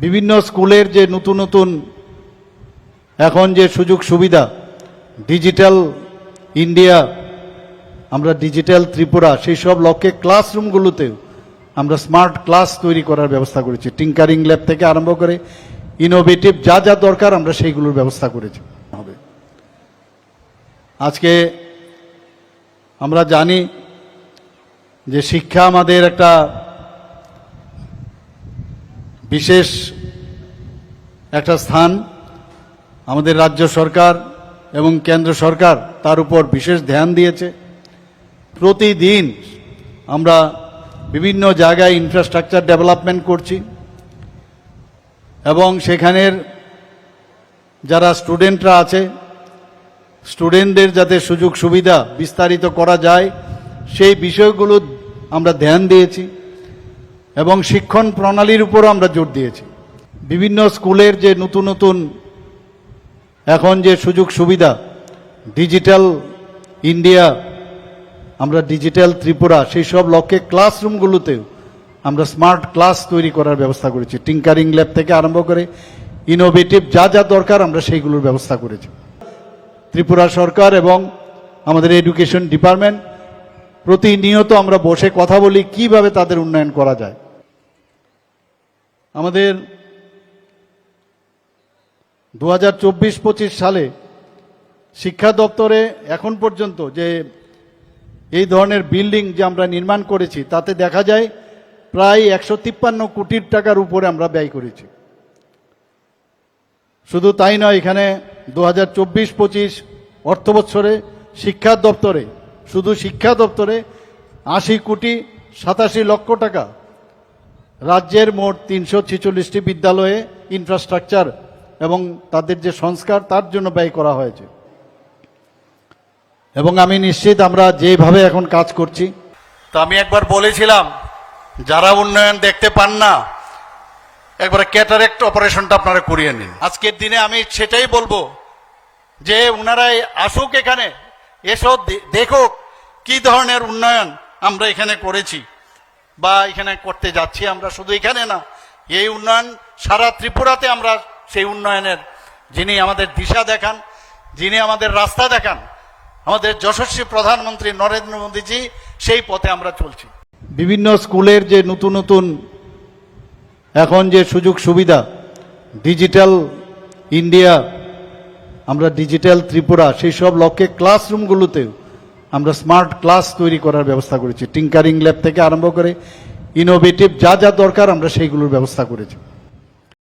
বিভিন্ন স্কুলের যে নতুন নতুন এখন যে সুযোগ সুবিধা, ডিজিটাল ইন্ডিয়া, আমরা ডিজিটাল ত্রিপুরা, সেই সব লক্ষ্যে ক্লাসরুমগুলোতেও আমরা স্মার্ট ক্লাস তৈরি করার ব্যবস্থা করেছি। টিঙ্কারিং ল্যাব থেকে আরম্ভ করে ইনোভেটিভ যা যা দরকার আমরা সেইগুলোর ব্যবস্থা করেছি। হবে আজকে আমরা জানি যে শিক্ষা আমাদের একটা বিশেষ একটা স্থান। আমাদের রাজ্য সরকার এবং কেন্দ্র সরকার তার উপর বিশেষ ধ্যান দিয়েছে। প্রতিদিন আমরা বিভিন্ন জায়গায় ইনফ্রাস্ট্রাকচার ডেভেলপমেন্ট করছি এবং সেখানের যারা স্টুডেন্টরা আছে, স্টুডেন্টদের যাতে সুযোগ সুবিধা বিস্তারিত করা যায় সেই বিষয়গুলো আমরা ধ্যান দিয়েছি এবং শিক্ষণ প্রণালীর উপরও আমরা জোর দিয়েছি। বিভিন্ন স্কুলের যে নতুন নতুন এখন যে সুযোগ সুবিধা, ডিজিটাল ইন্ডিয়া, আমরা ডিজিটাল ত্রিপুরা, সেই সব লক্ষ্যে ক্লাসরুমগুলোতেও আমরা স্মার্ট ক্লাস তৈরি করার ব্যবস্থা করেছি। টিঙ্কারিং ল্যাব থেকে আরম্ভ করে ইনোভেটিভ যা যা দরকার আমরা সেইগুলোর ব্যবস্থা করেছি। ত্রিপুরা সরকার এবং আমাদের এডুকেশন ডিপার্টমেন্ট প্রতিনিয়ত আমরা বসে কথা বলি কিভাবে তাদের উন্নয়ন করা যায়। আমাদের 2024-25 সালে শিক্ষা দপ্তরে এখন পর্যন্ত যে এই ধরনের বিল্ডিং যে আমরা নির্মাণ করেছি তাতে দেখা যায় প্রায় 153 কোটি টাকার উপরে আমরা ব্যয় করেছি। শুধু তাই নয়, এখানে 2024-25 অর্থ বছরে শিক্ষা দপ্তরে, শুধু শিক্ষা দপ্তরে 80 কোটি 87 লক্ষ টাকা রাজ্যের মোট 346টি বিদ্যালয়ে ইনফ্রাস্ট্রাকচার এবং তাদের যে সংস্কার তার জন্য ব্যয় করা হয়েছে। এবং আমি নিশ্চিত আমরা যেভাবে এখন কাজ করছি, তো আমি একবার বলেছিলাম যারা উন্নয়ন দেখতে পান না একবার ক্যাটারেক্ট অপারেশনটা আপনারা করিয়ে নিন। আজকের দিনে আমি সেটাই বলবো যে ওনারাই আসুক, এখানে এসো, দেখো কি ধরনের উন্নয়ন আমরা এখানে করেছি বা এখানে করতে যাচ্ছি। আমরা শুধু এখানে না, এই উন্নয়ন সারা ত্রিপুরাতে আমরা সেই উন্নয়নের যিনি আমাদের দিশা দেখান, যিনি আমাদের রাস্তা দেখান, আমাদের যশস্বী প্রধানমন্ত্রী নরেন্দ্র মোদীজি, সেই পথে আমরা চলছি। বিভিন্ন স্কুলের যে নতুন নতুন এখন যে সুযোগ সুবিধা, ডিজিটাল ইন্ডিয়া, আমরা ডিজিটাল ত্রিপুরা, সেই সব লক্ষ্যে ক্লাসরুমগুলোতেও আমরা স্মার্ট ক্লাস তৈরি করার ব্যবস্থা করেছি। টিঙ্কারিং ল্যাব থেকে আরম্ভ করে ইনোভেটিভ যা যা দরকার আমরা সেইগুলোর ব্যবস্থা করেছি।